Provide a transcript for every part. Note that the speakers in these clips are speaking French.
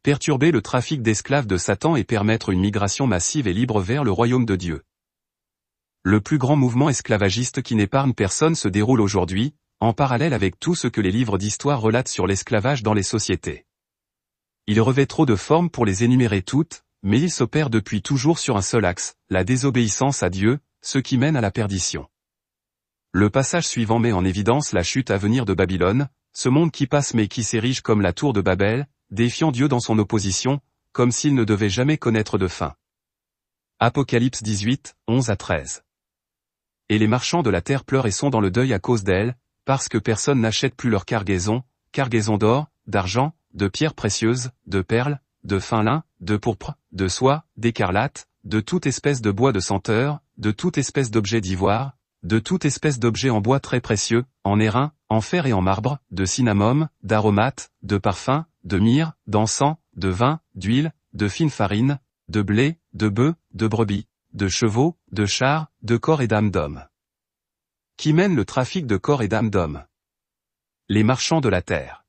perturber le trafic d'esclaves de Satan et permettre une migration massive et libre vers le royaume de Dieu. Le plus grand mouvement esclavagiste qui n'épargne personne se déroule aujourd'hui, en parallèle avec tout ce que les livres d'histoire relatent sur l'esclavage dans les sociétés. Il revêt trop de formes pour les énumérer toutes, mais il s'opère depuis toujours sur un seul axe, la désobéissance à Dieu, ce qui mène à la perdition. Le passage suivant met en évidence la chute à venir de Babylone, ce monde qui passe mais qui s'érige comme la tour de Babel, défiant Dieu dans son opposition, comme s'il ne devait jamais connaître de fin. Apocalypse 18, 11-13. Et les marchands de la terre pleurent et sont dans le deuil à cause d'elle, parce que personne n'achète plus leur cargaison d'or, d'argent, de pierres précieuses, de perles, de fin lin, de pourpre, de soie, d'écarlate, de toute espèce de bois de senteur, de toute espèce d'objet d'ivoire, de toute espèce d'objet en bois très précieux, en airain, en fer et en marbre, de cinnamome, d'aromates, de parfums, de myrrhe, d'encens, de vin, d'huile, de fine farine, de blé, de bœufs, de brebis, de chevaux, de chars, de corps et d'âmes d'hommes. Qui mène le trafic de corps et d'âmes d'hommes? Les marchands de la terre.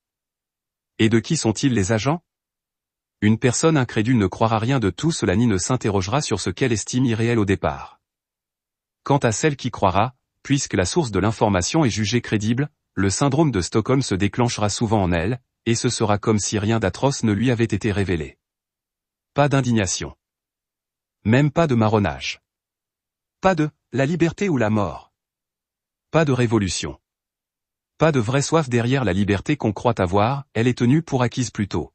Et de qui sont-ils les agents? Une personne incrédule ne croira rien de tout cela ni ne s'interrogera sur ce qu'elle estime irréel au départ. Quant à celle qui croira, puisque la source de l'information est jugée crédible, le syndrome de Stockholm se déclenchera souvent en elle, et ce sera comme si rien d'atroce ne lui avait été révélé. Pas d'indignation. Même pas de marronnage. Pas de « la liberté ou la mort ». Pas de révolution. Pas de vraie soif derrière la liberté qu'on croit avoir, elle est tenue pour acquise plutôt.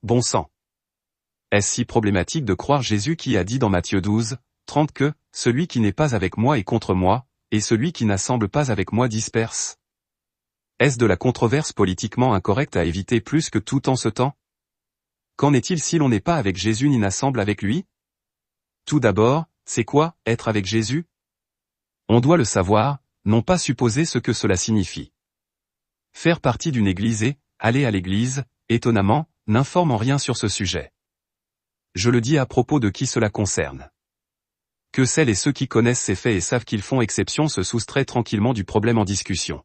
Bon sang. Est-ce si problématique de croire Jésus qui a dit dans Matthieu 12, 30 que « celui qui n'est pas avec moi est contre moi, et celui qui n'assemble pas avec moi disperse ». Est-ce de la controverse politiquement incorrecte à éviter plus que tout en ce temps? Qu'en est-il si l'on n'est pas avec Jésus ni n'assemble avec lui? Tout d'abord, c'est quoi, être avec Jésus? On doit le savoir, non pas supposer ce que cela signifie. Faire partie d'une église et, aller à l'église, étonnamment, n'informe en rien sur ce sujet. Je le dis à propos de qui cela concerne. Que celles et ceux qui connaissent ces faits et savent qu'ils font exception se soustraient tranquillement du problème en discussion.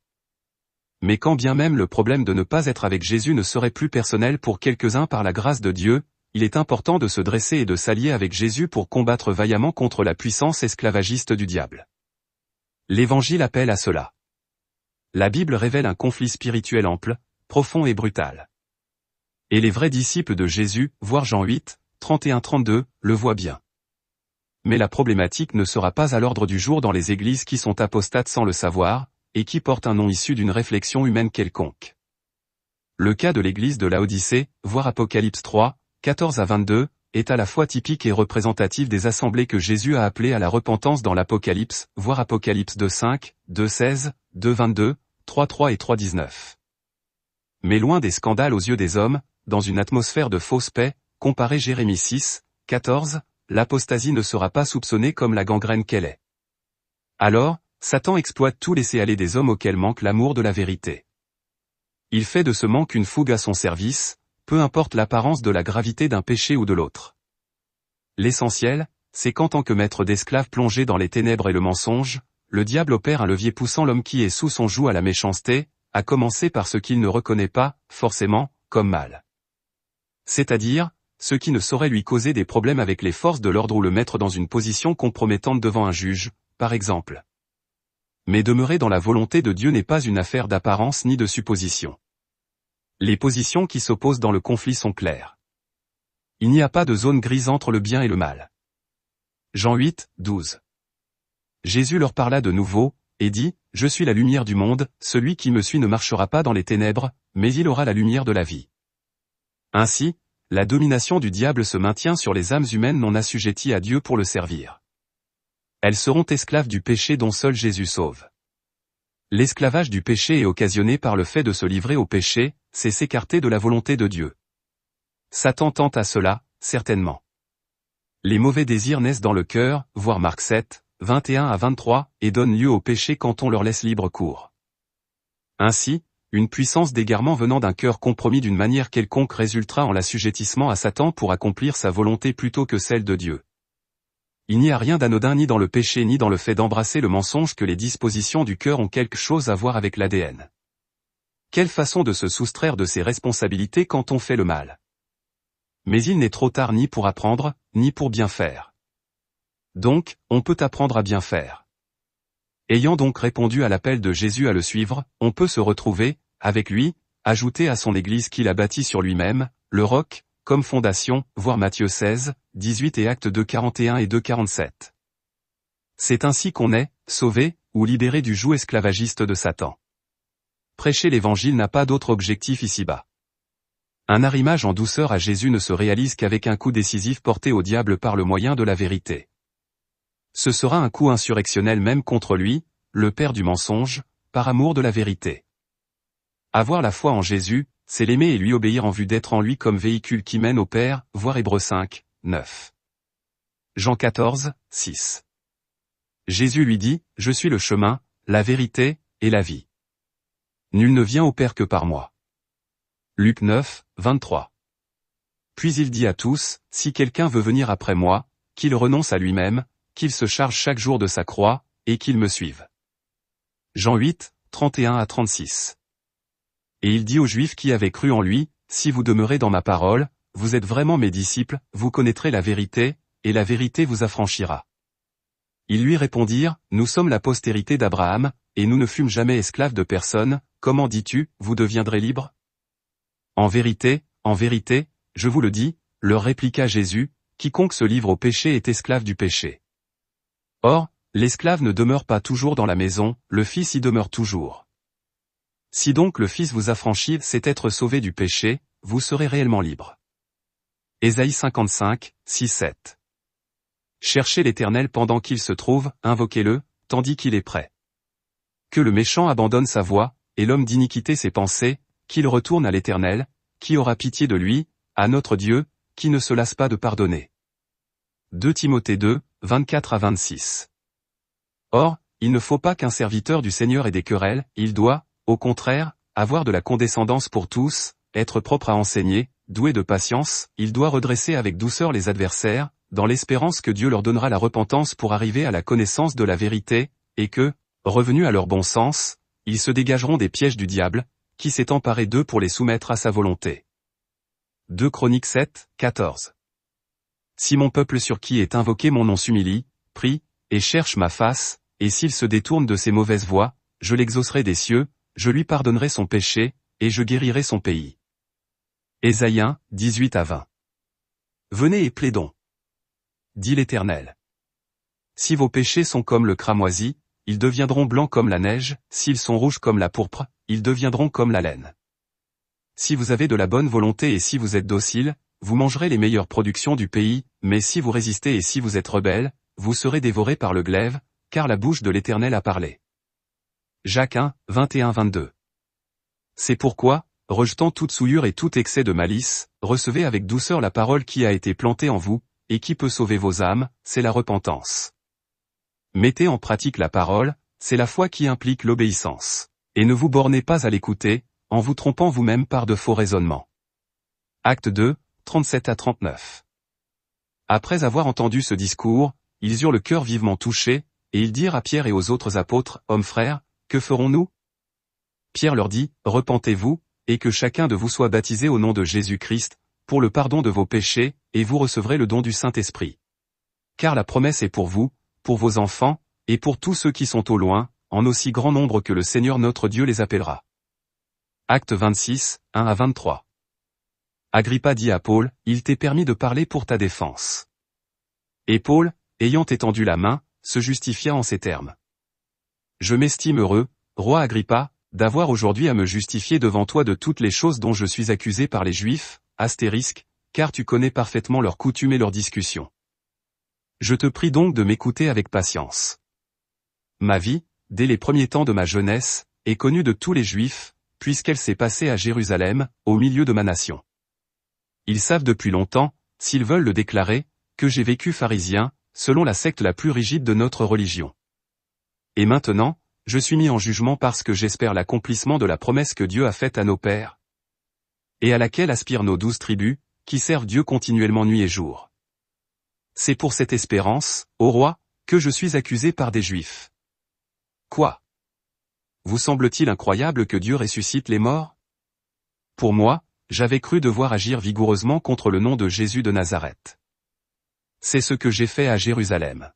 Mais quand bien même le problème de ne pas être avec Jésus ne serait plus personnel pour quelques-uns par la grâce de Dieu, il est important de se dresser et de s'allier avec Jésus pour combattre vaillamment contre la puissance esclavagiste du diable. L'Évangile appelle à cela. La Bible révèle un conflit spirituel ample, profond et brutal. Et les vrais disciples de Jésus, voir Jean 8, 31-32, le voient bien. Mais la problématique ne sera pas à l'ordre du jour dans les églises qui sont apostates sans le savoir, et qui portent un nom issu d'une réflexion humaine quelconque. Le cas de l'église de Laodicée, voir Apocalypse 3, 14-22, est à la fois typique et représentatif des assemblées que Jésus a appelées à la repentance dans l'Apocalypse, voir Apocalypse 2.5, 2.16, 2.22, 3.3 et 3.19. Mais loin des scandales aux yeux des hommes, dans une atmosphère de fausse paix, comparez Jérémie 6, 14, l'apostasie ne sera pas soupçonnée comme la gangrène qu'elle est. Alors, Satan exploite tout laisser-aller des hommes auxquels manque l'amour de la vérité. Il fait de ce manque une fougue à son service, peu importe l'apparence de la gravité d'un péché ou de l'autre. L'essentiel, c'est qu'en tant que maître d'esclaves plongé dans les ténèbres et le mensonge, le diable opère un levier poussant l'homme qui est sous son joug à la méchanceté, à commencer par ce qu'il ne reconnaît pas, forcément, comme mal. C'est-à-dire, ce qui ne saurait lui causer des problèmes avec les forces de l'ordre ou le mettre dans une position compromettante devant un juge, par exemple. Mais demeurer dans la volonté de Dieu n'est pas une affaire d'apparence ni de supposition. Les positions qui s'opposent dans le conflit sont claires. Il n'y a pas de zone grise entre le bien et le mal. Jean 8, 12. Jésus leur parla de nouveau, et dit, « Je suis la lumière du monde, celui qui me suit ne marchera pas dans les ténèbres, mais il aura la lumière de la vie. » Ainsi, la domination du diable se maintient sur les âmes humaines non assujetties à Dieu pour le servir. Elles seront esclaves du péché dont seul Jésus sauve. L'esclavage du péché est occasionné par le fait de se livrer au péché, c'est s'écarter de la volonté de Dieu. Satan tente à cela, certainement. Les mauvais désirs naissent dans le cœur, voir Marc 7, 21-23, et donnent lieu au péché quand on leur laisse libre cours. Ainsi, une puissance d'égarement venant d'un cœur compromis d'une manière quelconque résultera en l'assujettissement à Satan pour accomplir sa volonté plutôt que celle de Dieu. Il n'y a rien d'anodin ni dans le péché ni dans le fait d'embrasser le mensonge que les dispositions du cœur ont quelque chose à voir avec l'ADN. Quelle façon de se soustraire de ses responsabilités quand on fait le mal. Mais il n'est trop tard ni pour apprendre, ni pour bien faire. Donc, on peut apprendre à bien faire. Ayant donc répondu à l'appel de Jésus à le suivre, on peut se retrouver, avec lui, ajouté à son Église qu'il a bâtie sur lui-même, le roc, comme fondation, voir Matthieu 16, 18 et Actes 2, 41 et 2, 47. C'est ainsi qu'on est, sauvé, ou libéré du joug esclavagiste de Satan. Prêcher l'Évangile n'a pas d'autre objectif ici-bas. Un arrimage en douceur à Jésus ne se réalise qu'avec un coup décisif porté au diable par le moyen de la vérité. Ce sera un coup insurrectionnel même contre lui, le père du mensonge, par amour de la vérité. Avoir la foi en Jésus, c'est l'aimer et lui obéir en vue d'être en lui comme véhicule qui mène au Père, voir Hébreux 5, 9. Jean 14, 6. Jésus lui dit, « Je suis le chemin, la vérité, et la vie. Nul ne vient au Père que par moi. » Luc 9, 23. Puis il dit à tous, « Si quelqu'un veut venir après moi, qu'il renonce à lui-même, qu'il se charge chaque jour de sa croix, et qu'il me suive. » Jean 8, 31 à 36. Et il dit aux Juifs qui avaient cru en lui, « Si vous demeurez dans ma parole, vous êtes vraiment mes disciples, vous connaîtrez la vérité, et la vérité vous affranchira. » Ils lui répondirent, « Nous sommes la postérité d'Abraham, et nous ne fûmes jamais esclaves de personne, comment dis-tu, vous deviendrez libres ? » En vérité, je vous le dis, leur répliqua Jésus, quiconque se livre au péché est esclave du péché. Or, l'esclave ne demeure pas toujours dans la maison, le Fils y demeure toujours. Si donc le Fils vous affranchit, c'est être sauvé du péché, vous serez réellement libre. Ésaïe 55, 6, 7. Cherchez l'Éternel pendant qu'il se trouve, invoquez-le, tandis qu'il est prêt. Que le méchant abandonne sa voie, et l'homme d'iniquité ses pensées, qu'il retourne à l'Éternel, qui aura pitié de lui, à notre Dieu, qui ne se lasse pas de pardonner. 2 Timothée 2, 24 à 26. Or, il ne faut pas qu'un serviteur du Seigneur ait des querelles, il doit, au contraire, avoir de la condescendance pour tous, être propre à enseigner, doué de patience, il doit redresser avec douceur les adversaires, dans l'espérance que Dieu leur donnera la repentance pour arriver à la connaissance de la vérité, et que, revenus à leur bon sens, ils se dégageront des pièges du diable, qui s'est emparé d'eux pour les soumettre à sa volonté. 2 Chroniques 7, 14. Si mon peuple sur qui est invoqué mon nom s'humilie, prie, et cherche ma face, et s'il se détourne de ses mauvaises voies, je l'exaucerai des cieux, je lui pardonnerai son péché, et je guérirai son pays. Ésaïe 1, 18 à 20. Venez et plaidons. Dit l'Éternel. Si vos péchés sont comme le cramoisi, ils deviendront blancs comme la neige, s'ils sont rouges comme la pourpre, ils deviendront comme la laine. Si vous avez de la bonne volonté et si vous êtes docile, vous mangerez les meilleures productions du pays, mais si vous résistez et si vous êtes rebelles, vous serez dévorés par le glaive, car la bouche de l'Éternel a parlé. Jacques 1, 21-22. C'est pourquoi, rejetant toute souillure et tout excès de malice, recevez avec douceur la parole qui a été plantée en vous, et qui peut sauver vos âmes, c'est la repentance. Mettez en pratique la parole, c'est la foi qui implique l'obéissance. Et ne vous bornez pas à l'écouter, en vous trompant vous-même par de faux raisonnements. Acte 2, 37 à 39. Après avoir entendu ce discours, ils eurent le cœur vivement touché, et ils dirent à Pierre et aux autres apôtres, « Hommes frères, que ferons-nous » Pierre leur dit, « Repentez-vous, et que chacun de vous soit baptisé au nom de Jésus-Christ, pour le pardon de vos péchés, et vous recevrez le don du Saint-Esprit. Car la promesse est pour vous, pour vos enfants, et pour tous ceux qui sont au loin, en aussi grand nombre que le Seigneur notre Dieu les appellera. » Acte 26, 1 à 23. Agrippa dit à Paul, « Il t'est permis de parler pour ta défense. » Et Paul, ayant étendu la main, se justifia en ces termes. « Je m'estime heureux, roi Agrippa, d'avoir aujourd'hui à me justifier devant toi de toutes les choses dont je suis accusé par les Juifs, car tu connais parfaitement leurs coutumes et leurs discussions. Je te prie donc de m'écouter avec patience. Ma vie, dès les premiers temps de ma jeunesse, est connue de tous les Juifs, puisqu'elle s'est passée à Jérusalem, au milieu de ma nation. Ils savent depuis longtemps, s'ils veulent le déclarer, que j'ai vécu pharisien, selon la secte la plus rigide de notre religion. Et maintenant, je suis mis en jugement parce que j'espère l'accomplissement de la promesse que Dieu a faite à nos pères, et à laquelle aspirent nos 12 tribus, qui servent Dieu continuellement nuit et jour. C'est pour cette espérance, ô roi, que je suis accusé par des Juifs. Quoi ? Vous semble-t-il incroyable que Dieu ressuscite les morts ? Pour moi, j'avais cru devoir agir vigoureusement contre le nom de Jésus de Nazareth. C'est ce que j'ai fait à Jérusalem.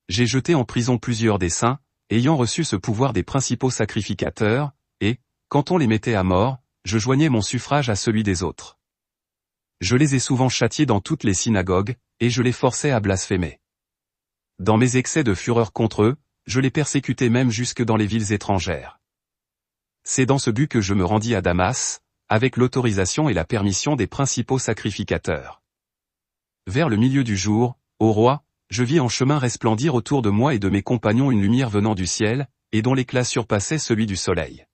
J'ai jeté en prison plusieurs des saints, ayant reçu ce pouvoir des principaux sacrificateurs, et, quand on les mettait à mort, je joignais mon suffrage à celui des autres. Je les ai souvent châtiés dans toutes les synagogues, et je les forçais à blasphémer. Dans mes excès de fureur contre eux, je les persécutais même jusque dans les villes étrangères. C'est dans ce but que je me rendis à Damas, avec l'autorisation et la permission des principaux sacrificateurs. Vers le milieu du jour, ô roi, je vis en chemin resplendir autour de moi et de mes compagnons une lumière venant du ciel, et dont l'éclat surpassait celui du soleil.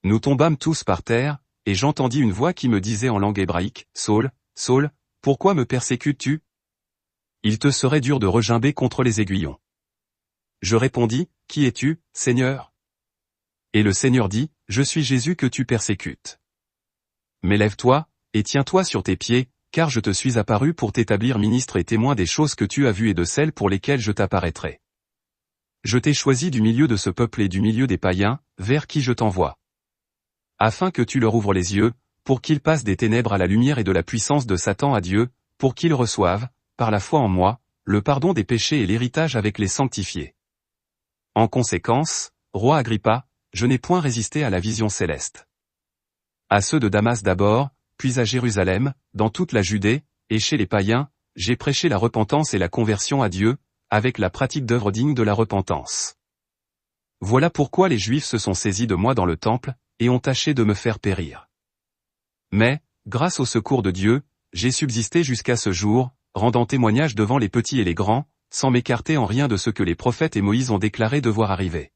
Nous tombâmes tous par terre, et j'entendis une voix qui me disait en langue hébraïque, « Saul, Saul, pourquoi me persécutes-tu ? Il te serait dur de regimber contre les aiguillons. » Je répondis, « Qui es-tu, Seigneur ? » Et le Seigneur dit, « Je suis Jésus que tu persécutes. Mais lève-toi, et tiens-toi sur tes pieds, car je te suis apparu pour t'établir ministre et témoin des choses que tu as vues et de celles pour lesquelles je t'apparaîtrai. Je t'ai choisi du milieu de ce peuple et du milieu des païens, vers qui je t'envoie. Afin que tu leur ouvres les yeux, pour qu'ils passent des ténèbres à la lumière et de la puissance de Satan à Dieu, pour qu'ils reçoivent, par la foi en moi, le pardon des péchés et l'héritage avec les sanctifiés. En conséquence, roi Agrippa, je n'ai point résisté à la vision céleste. À ceux de Damas d'abord, puis à Jérusalem, dans toute la Judée, et chez les païens, j'ai prêché la repentance et la conversion à Dieu, avec la pratique d'œuvres dignes de la repentance. Voilà pourquoi les Juifs se sont saisis de moi dans le temple, et ont tâché de me faire périr. Mais, grâce au secours de Dieu, j'ai subsisté jusqu'à ce jour, rendant témoignage devant les petits et les grands, sans m'écarter en rien de ce que les prophètes et Moïse ont déclaré devoir arriver.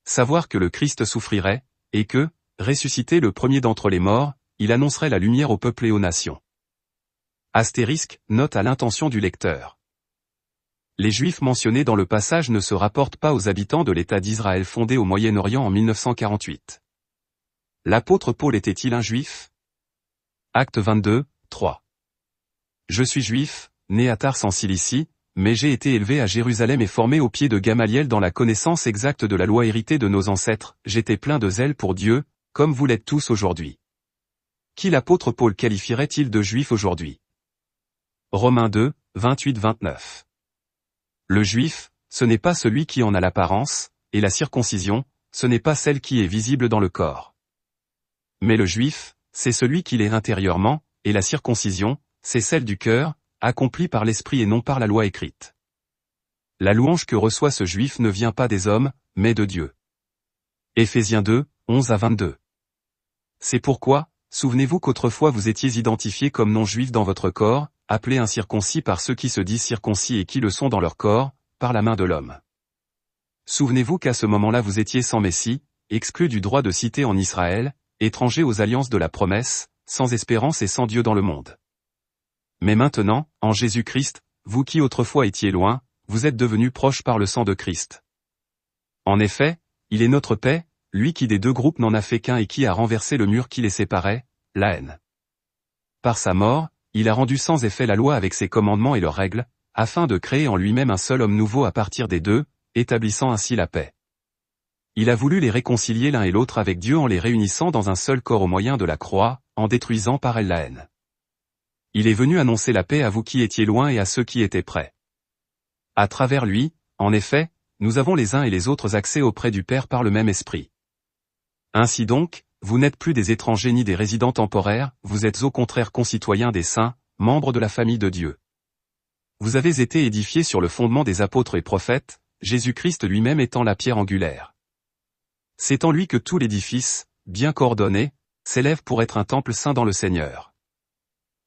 Savoir que le Christ souffrirait, et que, ressuscité le premier d'entre les morts, il annoncerait la lumière au peuple et aux nations. Astérisque, note à l'intention du lecteur. Les Juifs mentionnés dans le passage ne se rapportent pas aux habitants de l'État d'Israël fondé au Moyen-Orient en 1948. L'apôtre Paul était-il un Juif ? Acte 22, 3. Je suis Juif, né à Tars en Cilicie, mais j'ai été élevé à Jérusalem et formé au pied de Gamaliel dans la connaissance exacte de la loi héritée de nos ancêtres, j'étais plein de zèle pour Dieu, comme vous l'êtes tous aujourd'hui. Qui l'apôtre Paul qualifierait-il de Juif aujourd'hui ? Romains 2, 28-29. Le Juif, ce n'est pas celui qui en a l'apparence, et la circoncision, ce n'est pas celle qui est visible dans le corps. Mais le Juif, c'est celui qui l'est intérieurement, et la circoncision, c'est celle du cœur, accomplie par l'esprit et non par la loi écrite. La louange que reçoit ce Juif ne vient pas des hommes, mais de Dieu. Éphésiens 2, 11-22. C'est pourquoi, souvenez-vous qu'autrefois vous étiez identifiés comme non-juifs dans votre corps, appelés incirconcis par ceux qui se disent circoncis et qui le sont dans leur corps, par la main de l'homme. Souvenez-vous qu'à ce moment-là vous étiez sans Messie, exclus du droit de cité en Israël, étrangers aux alliances de la promesse, sans espérance et sans Dieu dans le monde. Mais maintenant, en Jésus-Christ, vous qui autrefois étiez loin, vous êtes devenus proches par le sang de Christ. En effet, il est notre paix, lui qui des deux groupes n'en a fait qu'un et qui a renversé le mur qui les séparait, la haine. Par sa mort, il a rendu sans effet la loi avec ses commandements et leurs règles, afin de créer en lui-même un seul homme nouveau à partir des deux, établissant ainsi la paix. Il a voulu les réconcilier l'un et l'autre avec Dieu en les réunissant dans un seul corps au moyen de la croix, en détruisant par elle la haine. Il est venu annoncer la paix à vous qui étiez loin et à ceux qui étaient près. À travers lui, en effet, nous avons les uns et les autres accès auprès du Père par le même esprit. Ainsi donc, vous n'êtes plus des étrangers ni des résidents temporaires, vous êtes au contraire concitoyens des saints, membres de la famille de Dieu. Vous avez été édifiés sur le fondement des apôtres et prophètes, Jésus-Christ lui-même étant la pierre angulaire. C'est en lui que tout l'édifice, bien coordonné, s'élève pour être un temple saint dans le Seigneur.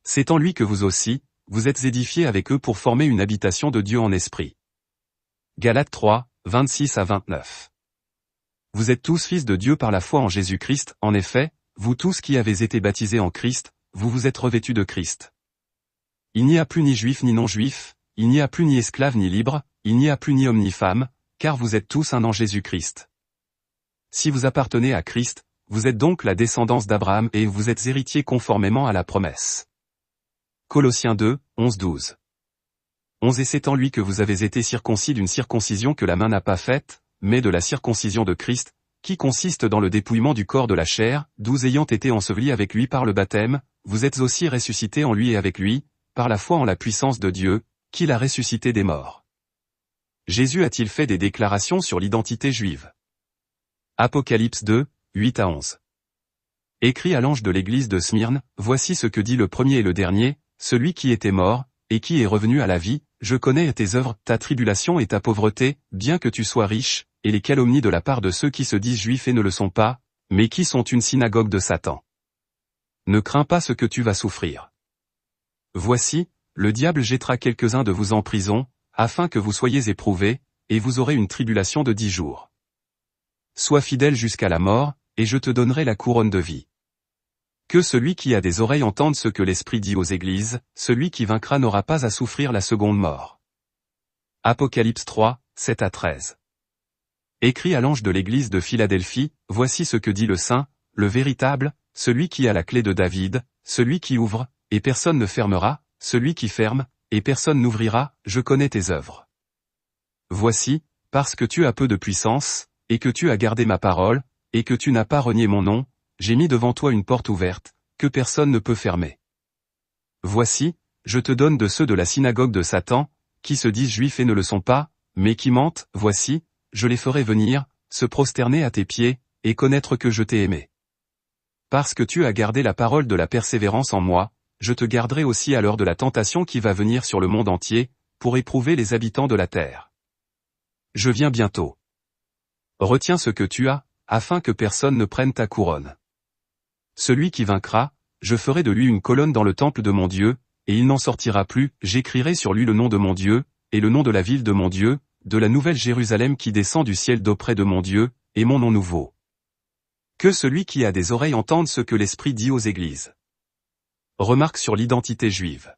C'est en lui que vous aussi, vous êtes édifiés avec eux pour former une habitation de Dieu en esprit. Galates 3, 26-29. Vous êtes tous fils de Dieu par la foi en Jésus-Christ, en effet, vous tous qui avez été baptisés en Christ, vous vous êtes revêtus de Christ. Il n'y a plus ni juif ni non-juif, il n'y a plus ni esclave ni libre, il n'y a plus ni homme ni femme, car vous êtes tous un en Jésus-Christ. Si vous appartenez à Christ, vous êtes donc la descendance d'Abraham et vous êtes héritiers conformément à la promesse. Colossiens 2, 11-12. 11 Et c'est en lui que vous avez été circoncis d'une circoncision que la main n'a pas faite, mais de la circoncision de Christ, qui consiste dans le dépouillement du corps de la chair, d'où ayant été ensevelis avec lui par le baptême, vous êtes aussi ressuscités en lui et avec lui, par la foi en la puissance de Dieu, qui l'a ressuscité des morts. Jésus a-t-il fait des déclarations sur l'identité juive? Apocalypse 2, 8 à 11. Écrit à l'ange de l'église de Smyrne, voici ce que dit le premier et le dernier, celui qui était mort, et qui est revenu à la vie, je connais tes œuvres, ta tribulation et ta pauvreté, bien que tu sois riche, et les calomnies de la part de ceux qui se disent juifs et ne le sont pas, mais qui sont une synagogue de Satan. Ne crains pas ce que tu vas souffrir. Voici, le diable jettera quelques-uns de vous en prison, afin que vous soyez éprouvés, et vous aurez une tribulation de 10 jours. Sois fidèle jusqu'à la mort, et je te donnerai la couronne de vie. Que celui qui a des oreilles entende ce que l'Esprit dit aux églises, celui qui vaincra n'aura pas à souffrir la seconde mort. Apocalypse 3, 7 à 13. Écrit à l'ange de l'église de Philadelphie, voici ce que dit le Saint, le véritable, celui qui a la clé de David, celui qui ouvre, et personne ne fermera, celui qui ferme, et personne n'ouvrira, je connais tes œuvres. Voici, parce que tu as peu de puissance, et que tu as gardé ma parole, et que tu n'as pas renié mon nom, j'ai mis devant toi une porte ouverte, que personne ne peut fermer. Voici, je te donne de ceux de la synagogue de Satan, qui se disent juifs et ne le sont pas, mais qui mentent, voici, je les ferai venir, se prosterner à tes pieds, et connaître que je t'ai aimé. Parce que tu as gardé la parole de la persévérance en moi, je te garderai aussi à l'heure de la tentation qui va venir sur le monde entier, pour éprouver les habitants de la terre. Je viens bientôt. Retiens ce que tu as, afin que personne ne prenne ta couronne. Celui qui vaincra, je ferai de lui une colonne dans le temple de mon Dieu, et il n'en sortira plus, j'écrirai sur lui le nom de mon Dieu, et le nom de la ville de mon Dieu, de la nouvelle Jérusalem qui descend du ciel d'auprès de mon Dieu, et mon nom nouveau. Que celui qui a des oreilles entende ce que l'Esprit dit aux églises. Remarque sur l'identité juive.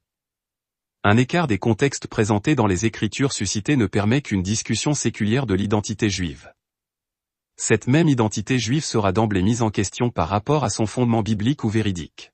Un écart des contextes présentés dans les Écritures suscitées ne permet qu'une discussion séculière de l'identité juive. Cette même identité juive sera d'emblée mise en question par rapport à son fondement biblique ou véridique.